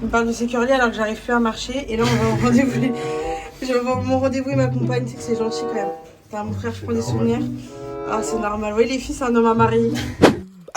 On parle de sécurité alors que j'arrive plus à marcher. Et là, on va au rendez-vous. Je vais avoir mon rendez-vous et ma compagne. C'est que c'est gentil quand même. T'as mon frère, je prends des souvenirs. Ah, c'est normal. Oui, les filles, c'est un homme à marier.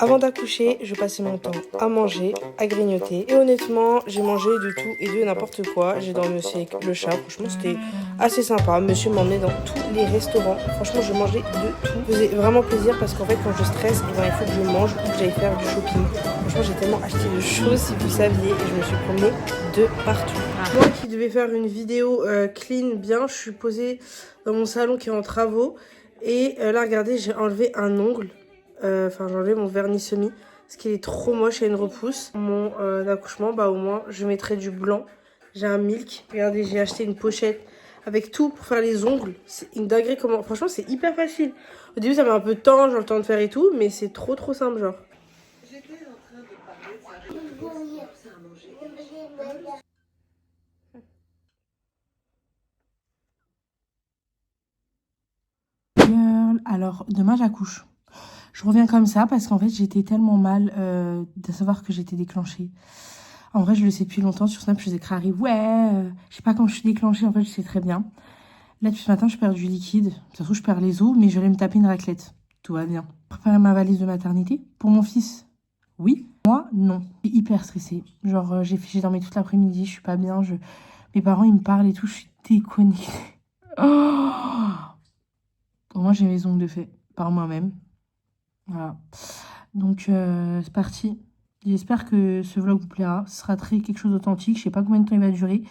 Avant d'accoucher, je passais mon temps à manger, à grignoter. Et honnêtement, j'ai mangé de tout et de n'importe quoi. J'ai dormi aussi avec le chat. Franchement, c'était assez sympa. Monsieur m'emmenait dans tous les restaurants. Franchement, je mangeais de tout. Ça faisait vraiment plaisir parce qu'en fait, quand je stresse, il faut que je mange ou que j'aille faire du shopping. Franchement, j'ai tellement acheté de choses, si vous saviez. Et je me suis promenée de partout. Moi qui devais faire une vidéo clean, bien, je suis posée dans mon salon qui est en travaux. Et là, regardez, j'ai enlevé un ongle. Enfin, j'ai enlevé mon vernis semi parce qu'il est trop moche et une repousse. Mon accouchement, bah au moins je mettrai du blanc. J'ai un milk. Regardez, j'ai acheté une pochette avec tout pour faire les ongles. C'est une dinguerie comment. Franchement, c'est hyper facile. Au début, ça met un peu de temps, genre le temps de faire et tout, mais c'est trop simple, genre. Alors, demain j'accouche. Je reviens comme ça parce qu'en fait j'étais tellement mal de savoir que j'étais déclenchée. En vrai je le sais depuis longtemps, sur Snap je faisais Crary, ouais, je sais pas quand je suis déclenchée, en fait je sais très bien. Là depuis ce matin je perds du liquide, ça se trouve je perds les os, mais je vais me taper une raclette, tout va bien. Préparer ma valise de maternité, pour mon fils, oui, moi non. Je suis hyper stressée, genre j'ai dormi toute l'après-midi, je suis pas bien, mes parents ils me parlent et tout, je suis déconnectée. Oh, au moins j'ai mes ongles de fait, par moi-même. Voilà. Donc, c'est parti. J'espère que ce vlog vous plaira. Ce sera très quelque chose d'authentique. Je sais pas combien de temps il va durer.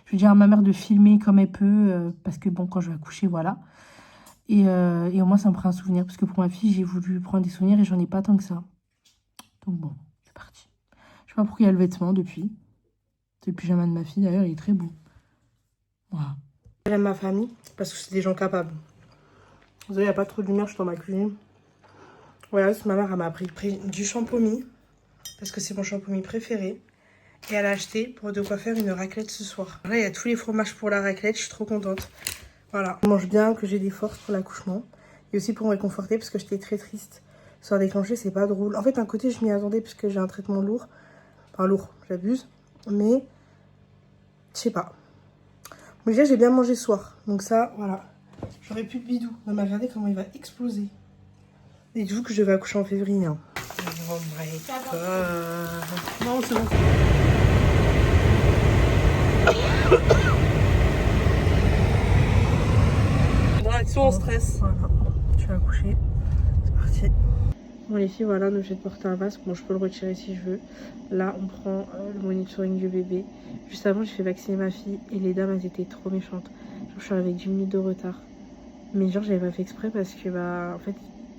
Je vais dire à ma mère de filmer comme elle peut. Parce que bon, quand je vais accoucher, voilà. Et au moins, ça me fera un souvenir. Parce que pour ma fille, j'ai voulu prendre des souvenirs et j'en ai pas tant que ça. Donc bon, c'est parti. Je sais pas pourquoi il y a le vêtement depuis. C'est le pyjama de ma fille d'ailleurs, il est très beau. Voilà. J'aime ma famille parce que c'est des gens capables. Vous savez, il n'y a pas trop de lumière, je suis dans ma cuisine. Voilà, ma mère elle m'a pris du champomis parce que c'est mon champomis préféré. Et elle a acheté pour de quoi faire une raclette ce soir. Là, il y a tous les fromages pour la raclette, je suis trop contente. Voilà. Je mange bien, que j'ai des forces pour l'accouchement. Et aussi pour me réconforter parce que j'étais très triste. Soit déclenché, c'est pas drôle. En fait, d'un côté, je m'y attendais parce que j'ai un traitement lourd. Enfin, lourd, j'abuse. Mais, je sais pas. Mais déjà, j'ai bien mangé ce soir. Donc ça, voilà. J'aurais plus de bidou. Mais regardez comment il va exploser. Et du coup, que je vais accoucher en février. Hein. Oh my god. Non, c'est bon. Dans l'action, on stresse. Voilà. Je vais accoucher. C'est parti. Bon, les filles, voilà, donc je vais te porter un masque. Bon, je peux le retirer si je veux. Là, on prend le monitoring du bébé. Juste avant, j'ai fait vacciner ma fille et les dames, elles étaient trop méchantes. Genre, je suis arrivée avec 10 minutes de retard. Mais genre, j'avais pas fait exprès parce que, bah, en fait,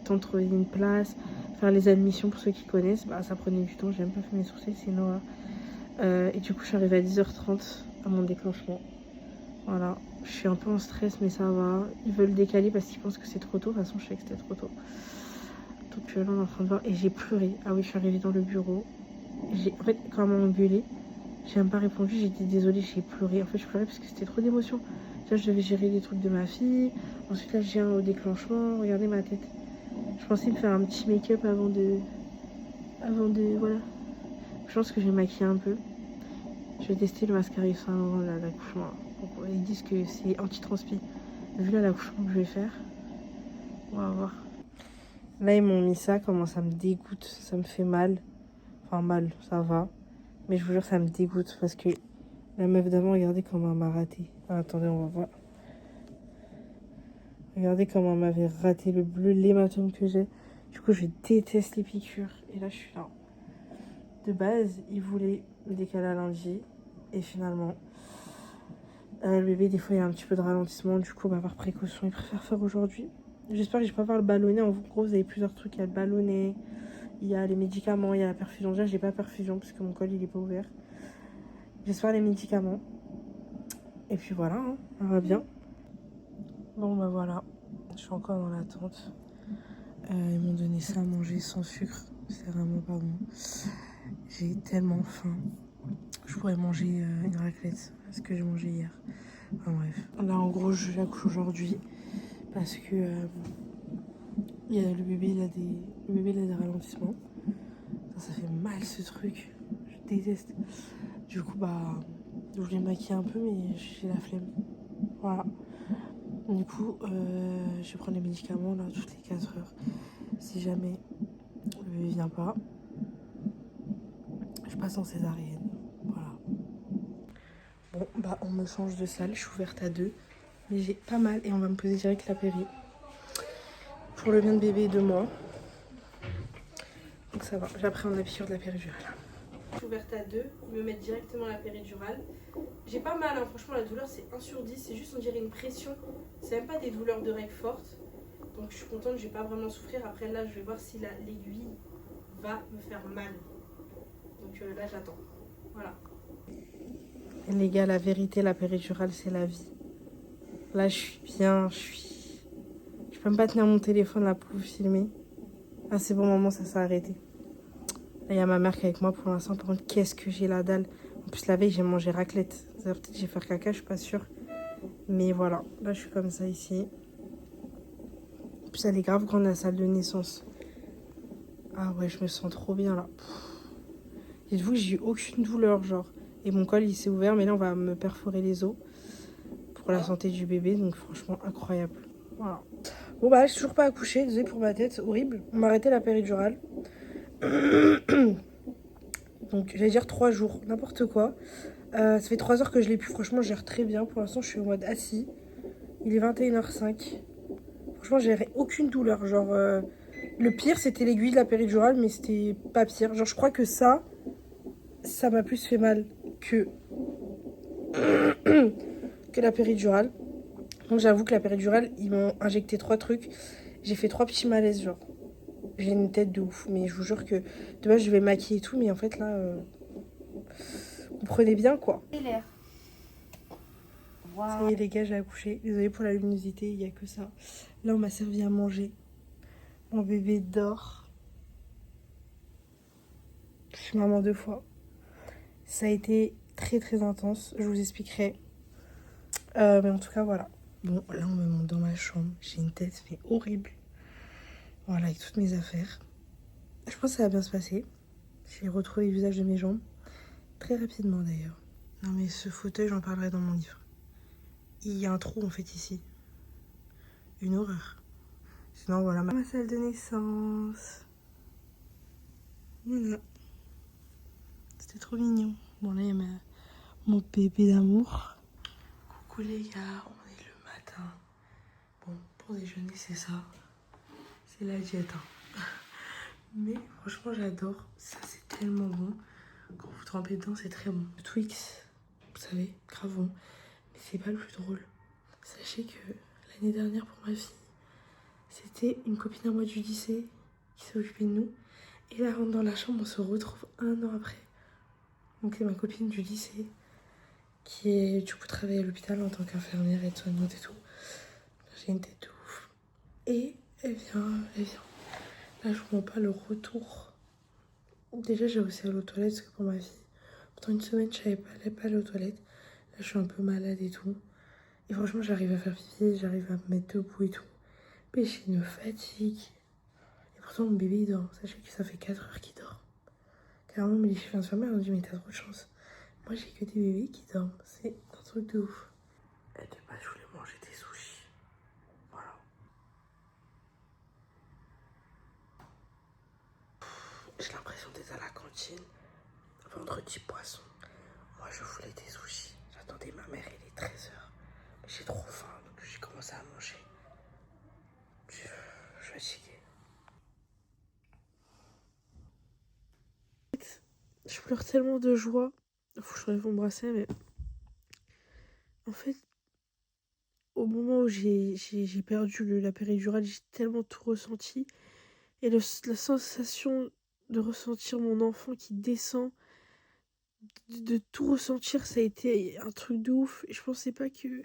tant de trouver une place, faire les admissions pour ceux qui connaissent, bah, ça prenait du temps. J'ai même pas fait mes sourcils, c'est Noah. Et du coup, je suis arrivée à 10h30 à mon déclenchement. Voilà. Je suis un peu en stress, mais ça va. Ils veulent décaler parce qu'ils pensent que c'est trop tôt. De toute façon, je sais que c'était trop tôt. Donc là, on est en train de voir. Et j'ai pleuré. Ah oui, je suis arrivée dans le bureau. En fait, quand elle m'a engueulée, j'ai même pas répondu. J'ai dit désolée, j'ai pleuré. En fait, je pleurais parce que c'était trop d'émotions. Là, je devais gérer les trucs de ma fille. Ensuite, là, je viens au déclenchement. Regardez ma tête. Je pensais me faire un petit make-up avant de... Voilà. Je pense que je vais maquiller un peu. Je vais tester le mascara Yves avant l'accouchement. Ils disent que c'est anti-transpi. Vu là l'accouchement que je vais faire, on va voir. Là, ils m'ont mis ça. Comment ça me dégoûte. Ça me fait mal. Enfin, mal, ça va. Mais je vous jure, ça me dégoûte parce que la meuf d'avant, regardez comment elle m'a raté. Ah, attendez, on va voir. Regardez comment elle m'avait raté le bleu, l'hématome que j'ai. Du coup, je déteste les piqûres. Et là, je suis là. De base, ils voulaient me décaler à lundi. Et finalement, le bébé, des fois, il y a un petit peu de ralentissement. Du coup, par précaution, il préfère faire aujourd'hui. J'espère que je vais pas avoir le ballonnet. En gros, vous avez plusieurs trucs. Il y a le ballonnet, il y a les médicaments, il y a la perfusion. Déjà, j'ai pas perfusion parce que mon col, il est pas ouvert. J'espère les médicaments. Et puis voilà, hein, on va bien. Bon, bah voilà. Je suis encore dans l'attente. Ils m'ont donné ça à manger sans sucre. C'est vraiment pas bon. J'ai tellement faim. Je pourrais manger une raclette. Ce que j'ai mangé hier. Enfin bref. Là, en gros, j'accouche aujourd'hui. Parce que le bébé, il a des ralentissements. Ça fait mal ce truc. Je déteste. Du coup, bah, je voulais me maquiller un peu, mais j'ai la flemme. Voilà. Du coup, je vais prendre les médicaments là toutes les 4 heures. Si jamais le bébé vient pas, je passe en césarienne. Voilà. Bon, bah, on me change de salle. Je suis ouverte à 2. Mais j'ai pas mal et on va me poser direct la péri. Pour le bien de bébé et de moi. Donc ça va. J'appréhende la piqûre de la péridurale. Je suis ouverte à 2. Ils me mettent directement la péridurale. J'ai pas mal, hein. Franchement, la douleur c'est 1 sur 10. C'est juste, on dirait une pression. C'est même pas des douleurs de règles fortes. Donc je suis contente, je vais pas vraiment souffrir. Après là, je vais voir si l'aiguille va me faire mal. Donc là, j'attends. Voilà. Et les gars, la vérité, la péridurale, c'est la vie. Là, je suis bien, je peux même pas tenir mon téléphone là pour vous filmer. Ah, c'est bon, maman, ça s'est arrêté. Là, il y a ma mère qui est avec moi pour l'instant. Par contre, qu'est-ce que j'ai la dalle. En plus, la veille, j'ai mangé raclette. Peut-être que j'ai fait caca, je suis pas sûre. Mais voilà, là, je suis comme ça ici. En plus, elle est grave grande, la salle de naissance. Ah ouais, je me sens trop bien là. Dites-vous que j'ai eu aucune douleur, genre. Et mon col, il s'est ouvert, mais là, on va me perforer les os pour la santé du bébé. Donc, franchement, incroyable. Voilà. Bon, bah, je suis toujours pas accouchée. Désolée pour ma tête, horrible. On m'a arrêté la péridurale. Donc, j'allais dire 3 jours, n'importe quoi. Ça fait 3 heures que je l'ai plus. Franchement, je gère très bien. Pour l'instant, je suis en mode assis. Il est 21h05. Franchement, j'ai aucune douleur. Genre, le pire, c'était l'aiguille de la péridurale, mais c'était pas pire. Genre, je crois que ça m'a plus fait mal que la péridurale. Donc j'avoue que la péridurale, ils m'ont injecté 3 trucs. J'ai fait 3 petits malaises, genre. J'ai une tête de ouf. Mais je vous jure que de base, je vais maquiller et tout. Mais en fait, là, vous prenez bien, quoi. Ça y est, les gars, j'ai accouché. Désolée pour la luminosité, il n'y a que ça. Là, on m'a servi à manger. Mon bébé dort. Je suis maman 2 fois. Ça a été très, très intense. Je vous expliquerai. Mais en tout cas, voilà. Bon, là, on me monte dans ma chambre. J'ai une tête mais horrible. Voilà, avec toutes mes affaires. Je pense que ça va bien se passer. J'ai retrouvé le visage de mes jambes. Très rapidement, d'ailleurs. Non, mais ce fauteuil, j'en parlerai dans mon livre. Il y a un trou, en fait, ici. Une horreur. Sinon, voilà ma salle de naissance. Voilà. C'était trop mignon. Bon, là, il y a mon bébé d'amour. Coucou, les gars. On est le matin. Bon, pour déjeuner, c'est ça. C'est la diète, hein. Mais franchement, j'adore. Ça, c'est tellement bon. Quand vous trempez dedans, c'est très bon. Le Twix, vous savez, grave bon. Mais c'est pas le plus drôle. Sachez que l'année dernière, pour ma fille, c'était une copine à moi du lycée qui s'est occupée de nous. Et là, rentre dans la chambre, on se retrouve 1 an après. Donc, c'est ma copine du lycée qui est, du coup, travaille à l'hôpital en tant qu'infirmière et soignante et tout. J'ai une tête de ouf. Et elle vient. Là, je comprends pas le retour. Déjà, j'ai aussi aller aux toilettes parce que pour ma fille, pendant une semaine, je savais pas aller aux toilettes. Là, je suis un peu malade et tout. Et franchement, j'arrive à faire pipi, j'arrive à me mettre debout et tout. Mais j'ai une fatigue. Et pourtant, mon bébé, il dort. Sachez que ça fait 4 heures qu'il dort. Carrément, mes chefs infirmières ont dit, mais t'as trop de chance. Moi, j'ai que des bébés qui dorment. C'est un truc de ouf. Et de base, je voulais manger des sushis. Voilà. J'ai l'impression d'être à la cantine. Vendredi poisson. Moi, je voulais des sushis. J'attendais ma mère, il est 13h. Mais j'ai trop faim, donc j'ai commencé à manger. Je suis fatiguée. Je pleure tellement de joie. Faut que je relève mon bracelet, mais... En fait, au moment où j'ai perdu la péridurale, j'ai tellement tout ressenti. Et la sensation de ressentir mon enfant qui descend, de tout ressentir, ça a été un truc de ouf. Et je pensais pas que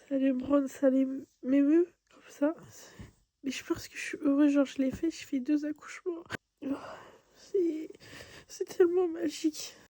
ça allait me rendre, ça allait m'émeut comme ça. Mais je pense que je suis heureuse, genre je l'ai fait, j'ai fait 2 accouchements. Oh, c'est tellement magique.